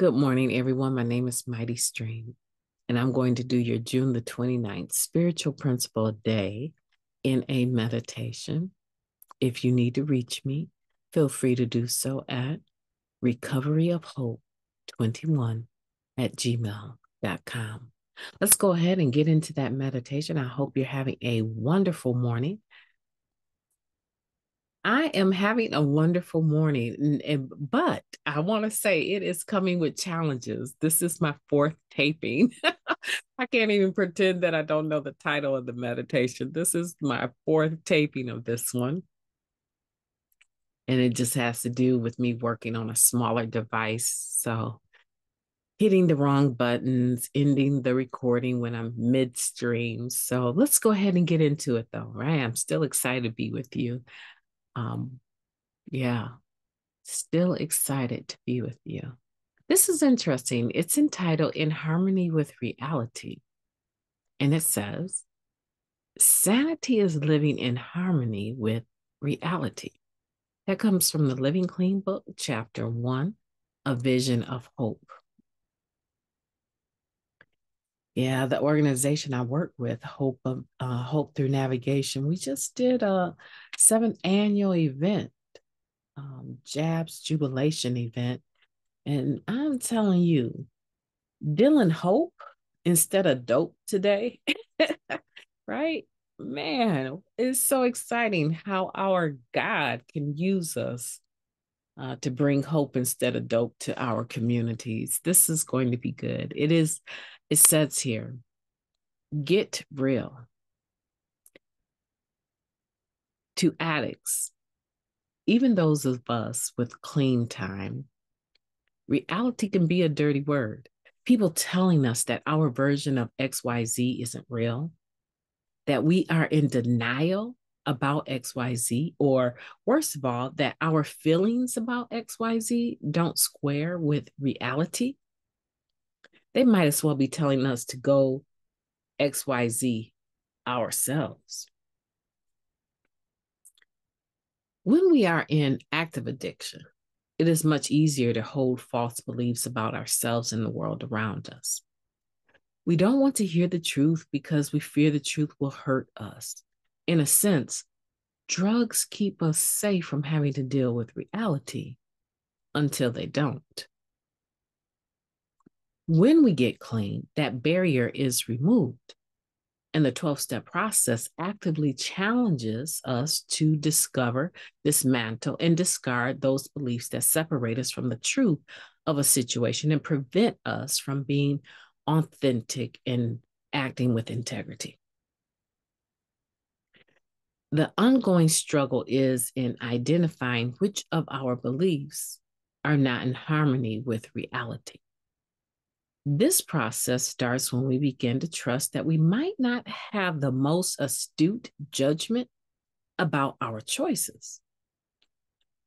Good morning, everyone. My name is Mighty Stream, and I'm going to do your June the 29th spiritual principle day in a meditation. If you need to reach me, feel free to do so at recoveryofhope21@gmail.com. Let's go ahead and get into that meditation. I hope you're having a wonderful morning. I am having a wonderful morning, but I want to say it is coming with challenges. This is my fourth taping. I can't even pretend that I don't know the title of the meditation. This is my fourth taping of this one. And it just has to do with me working on a smaller device. So hitting the wrong buttons, ending the recording when I'm midstream. So let's go ahead and get into it though, right? I'm still excited to be with you. Um, yeah. Still excited to be with you. This is interesting. It's entitled In Harmony with Reality. And it says, Sanity is living in harmony with reality. That comes from the Living Clean book, chapter 1, A Vision of Hope. Yeah, the organization I work with, Hope Through Navigation, we just did a 7th annual event, Jabs Jubilation event. And I'm telling you, dealing hope instead of dope today, right? Man, it's so exciting how our God can use us to bring hope instead of dope to our communities. This is going to be good. It says here, get real. To addicts, even those of us with clean time, reality can be a dirty word. People telling us that our version of XYZ isn't real, that we are in denial about XYZ, or worst of all, that our feelings about XYZ don't square with reality. They might as well be telling us to go XYZ ourselves. When we are in active addiction, it is much easier to hold false beliefs about ourselves and the world around us. We don't want to hear the truth because we fear the truth will hurt us. In a sense, drugs keep us safe from having to deal with reality until they don't. When we get clean, that barrier is removed. And the 12-step process actively challenges us to discover, dismantle, and discard those beliefs that separate us from the truth of a situation and prevent us from being authentic and acting with integrity. The ongoing struggle is in identifying which of our beliefs are not in harmony with reality. This process starts when we begin to trust that we might not have the most astute judgment about our choices.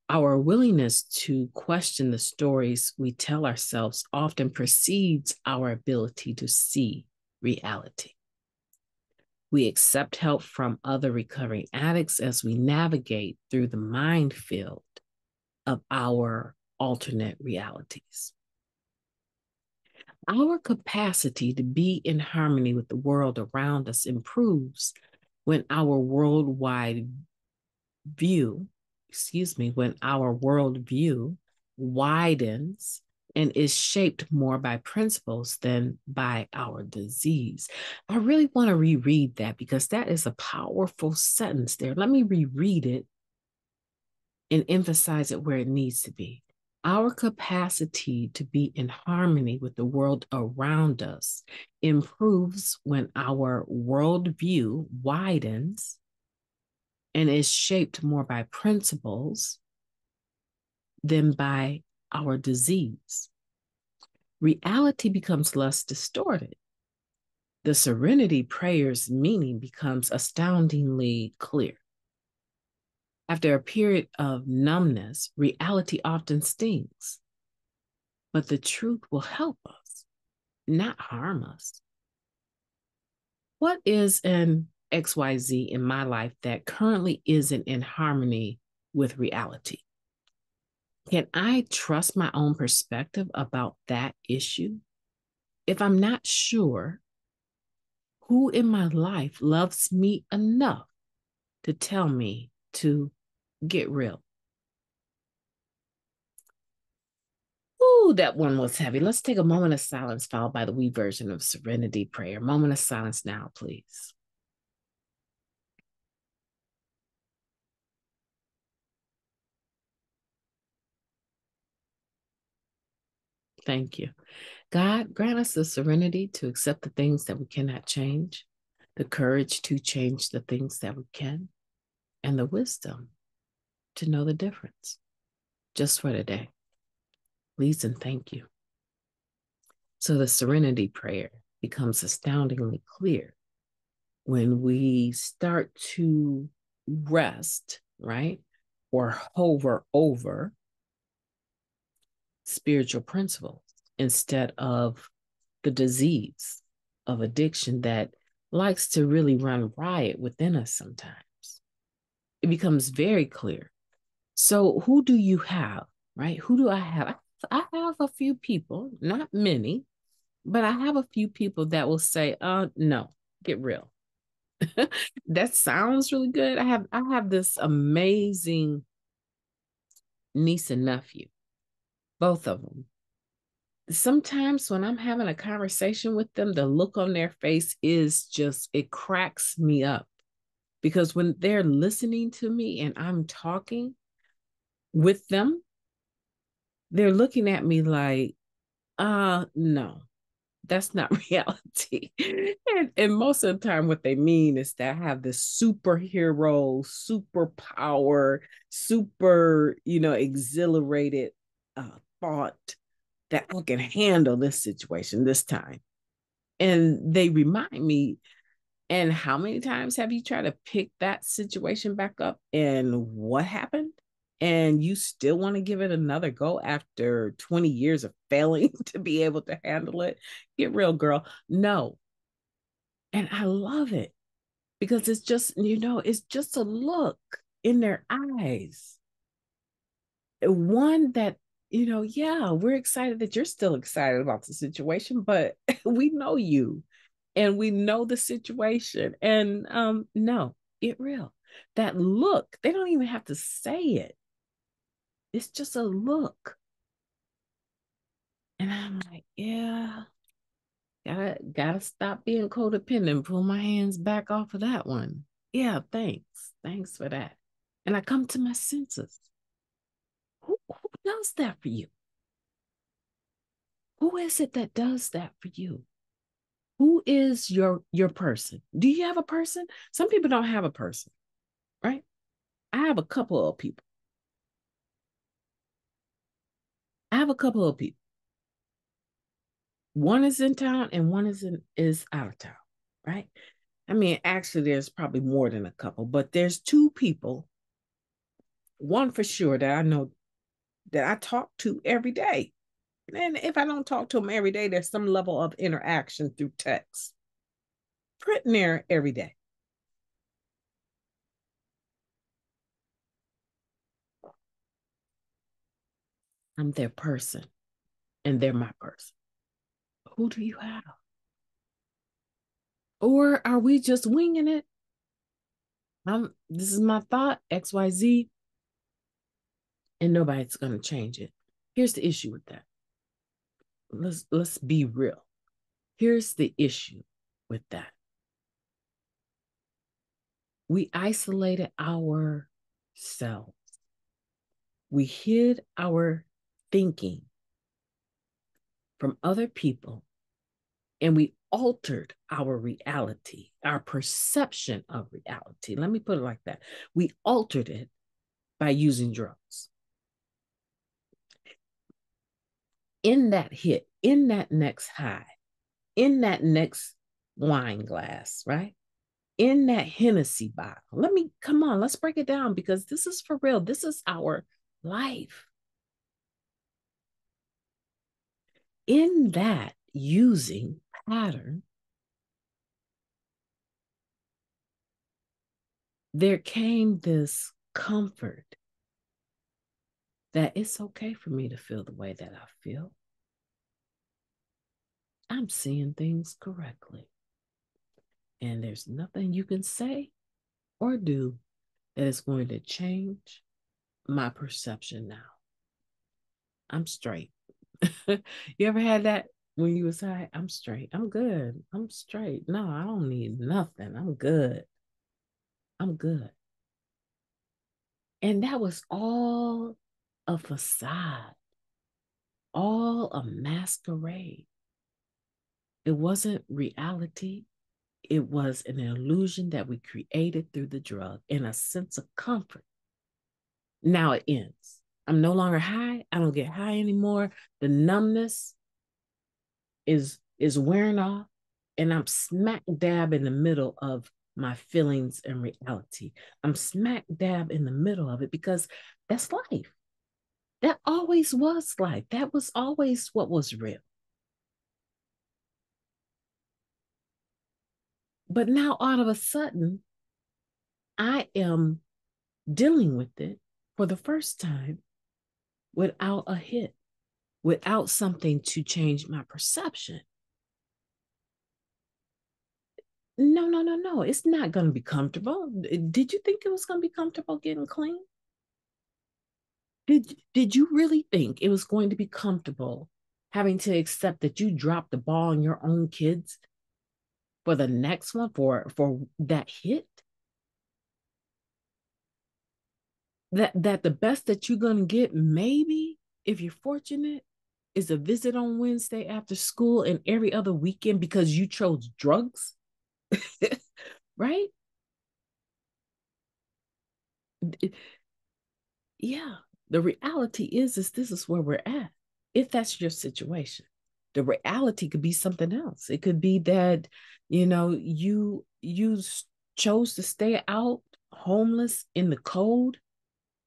Our willingness to question the stories we tell ourselves often precedes our ability to see reality. We accept help from other recovering addicts as we navigate through the minefield of our alternate realities. Our capacity to be in harmony with the world around us improves when our worldview widens and is shaped more by principles than by our disease. I really want to reread that because that is a powerful sentence there. Let me reread it and emphasize it where it needs to be. Our capacity to be in harmony with the world around us improves when our worldview widens and is shaped more by principles than by our disease. Reality becomes less distorted. The serenity prayer's meaning becomes astoundingly clear. After a period of numbness, reality often stings, but the truth will help us, not harm us. What is an XYZ in my life that currently isn't in harmony with reality? Can I trust my own perspective about that issue? If I'm not sure who in my life loves me enough to tell me to get real. Ooh, that one was heavy. Let's take a moment of silence, followed by the we version of Serenity Prayer. Moment of silence now, please. Thank you. God, grant us the serenity to accept the things that we cannot change, the courage to change the things that we can, and the wisdom to know the difference. Just for today. Please and thank you. So the serenity prayer becomes astoundingly clear when we start to rest, right? Or hover over spiritual principles instead of the disease of addiction that likes to really run riot within us sometimes. It becomes very clear. So, who do you have, right? Who do I have? I have a few people, not many, but I have a few people that will say, no, get real. That sounds really good. I have this amazing niece and nephew, both of them. Sometimes when I'm having a conversation with them, the look on their face is just, it cracks me up because when they're listening to me and I'm talking with them, they're looking at me like, no, that's not reality. And most of the time, what they mean is that I have this superhero, superpower, super, exhilarated thought that I can handle this situation this time. And they remind me, and how many times have you tried to pick that situation back up and what happened? And you still want to give it another go after 20 years of failing to be able to handle it? Get real, girl. No. And I love it because it's just, it's just a look in their eyes. One that, yeah, we're excited that you're still excited about the situation, but we know you and we know the situation. And no, get real. That look, they don't even have to say it. It's just a look. And I'm like, yeah, gotta stop being codependent, pull my hands back off of that one. Yeah, thanks. Thanks for that. And I come to my senses. Who does that for you? Who is it that does that for you? Who is your person? Do you have a person? Some people don't have a person, right? I have a couple of people. I have a couple of people. One is in town and one is out of town, right? I mean, actually, there's probably more than a couple, but there's two people, one for sure that I know that I talk to every day. And if I don't talk to them every day, there's some level of interaction through text. Pretty near every day. I'm their person and they're my person. Who do you have? Or are we just winging it? This is my thought, XYZ, and nobody's gonna change it. Here's the issue with that. Let's be real. Here's the issue with that. We isolated ourselves. We hid our thinking from other people and we altered our reality, our perception of reality. Let me put it like that. We altered it by using drugs. In that hit, in that next high, in that next wine glass, right? In that Hennessy bottle. Come on, let's break it down because this is for real. This is our life. In that using pattern, there came this comfort, that it's okay for me to feel the way that I feel. I'm seeing things correctly. And there's nothing you can say or do that is going to change my perception now. I'm straight. You ever had that when you was high? I'm straight. I'm good. I'm straight. No, I don't need nothing. I'm good. I'm good. And that was all a facade, all a masquerade. It wasn't reality. It was an illusion that we created through the drug and a sense of comfort. Now it ends. I'm no longer high. I don't get high anymore. The numbness is wearing off, and I'm smack dab in the middle of my feelings and reality. I'm smack dab in the middle of it because that's life. That always was life. That was always what was real. But now all of a sudden, I am dealing with it for the first time without a hit, without something to change my perception. No, no, no, no. It's not going to be comfortable. Did you think it was going to be comfortable getting clean? Did you really think it was going to be comfortable having to accept that you dropped the ball on your own kids for the next one for that hit? That the best that you're going to get, maybe if you're fortunate, is a visit on Wednesday after school and every other weekend because you chose drugs? Right? Yeah. The reality is this is where we're at. If that's your situation, the reality could be something else. It could be that, you chose to stay out homeless in the cold,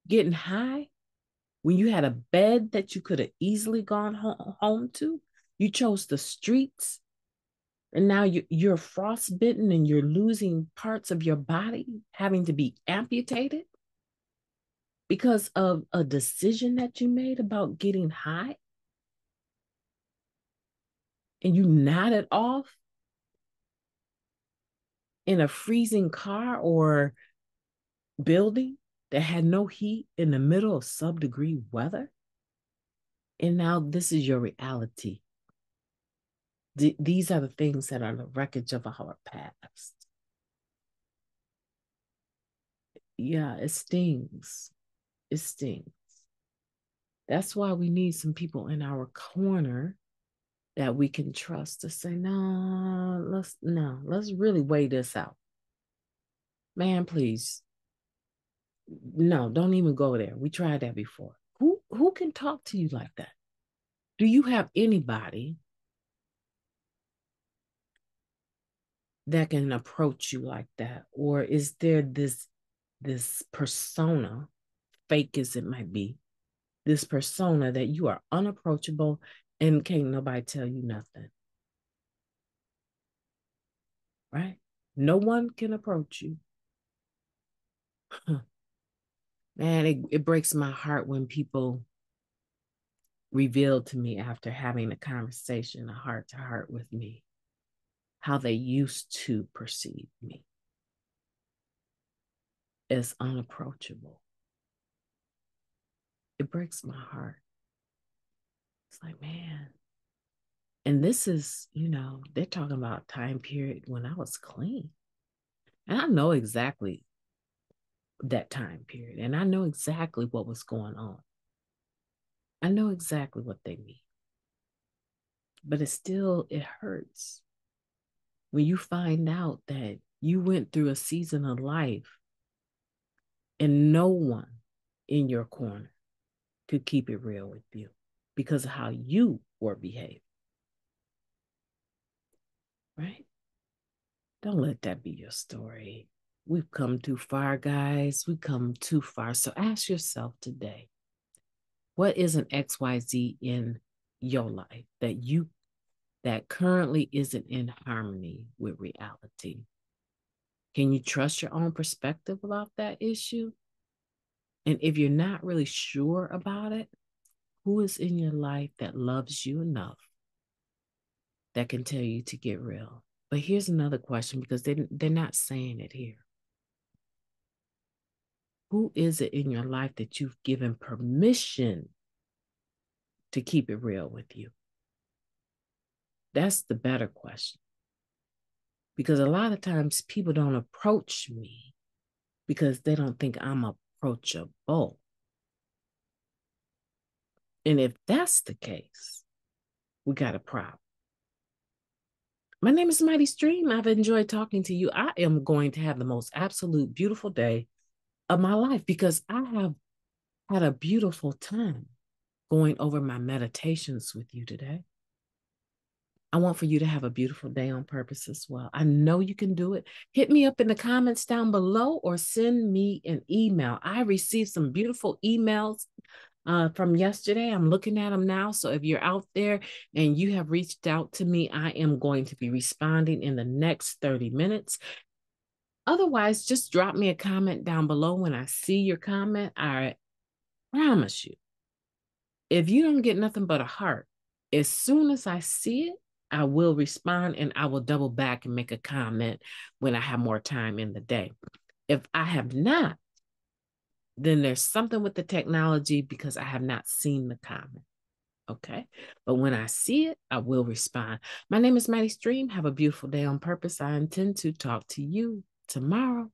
getting high when you had a bed that you could have easily gone home to. You chose the streets, and now you're frostbitten and you're losing parts of your body, having to be amputated because of a decision that you made about getting high, and you nodded off in a freezing car or building that had no heat in the middle of sub-degree weather. And now this is your reality. These are the things that are the wreckage of our past. Yeah, it stings. It stings. That's why we need some people in our corner that we can trust to say, let's really weigh this out. Man, please. No, don't even go there. We tried that before. Who can talk to you like that? Do you have anybody that can approach you like that? Or is there this persona, fake as it might be, this persona that you are unapproachable and can't nobody tell you nothing? Right? No one can approach you. Man, it breaks my heart when people reveal to me after having a conversation, a heart to heart with me, how they used to perceive me as unapproachable. It breaks my heart. It's like, man. And this is, they're talking about time period when I was clean. And I know exactly that time period. And I know exactly what was going on. I know exactly what they mean. But it hurts when you find out that you went through a season of life and no one in your corner could keep it real with you because of how you were behaving. Right? Don't let that be your story. We've come too far, guys. We've come too far. So ask yourself today, what is an XYZ in your life that currently isn't in harmony with reality? Can you trust your own perspective about that issue? And if you're not really sure about it, who is in your life that loves you enough that can tell you to get real? But here's another question, because they're not saying it here. Who is it in your life that you've given permission to keep it real with you? That's the better question. Because a lot of times people don't approach me because they don't think I'm approachable. And if that's the case, we got a problem. My name is Mighty Stream. I've enjoyed talking to you. I am going to have the most absolute beautiful day of my life because I have had a beautiful time going over my meditations with you today. I want for you to have a beautiful day on purpose as well. I know you can do it. Hit me up in the comments down below or send me an email. I received some beautiful emails from yesterday. I'm looking at them now. So if you're out there and you have reached out to me, I am going to be responding in the next 30 minutes. Otherwise, just drop me a comment down below when I see your comment. I promise you, if you don't get nothing but a heart, as soon as I see it, I will respond and I will double back and make a comment when I have more time in the day. If I have not, then there's something with the technology because I have not seen the comment. Okay. But when I see it, I will respond. My name is Mighty Stream. Have a beautiful day on purpose. I intend to talk to you tomorrow.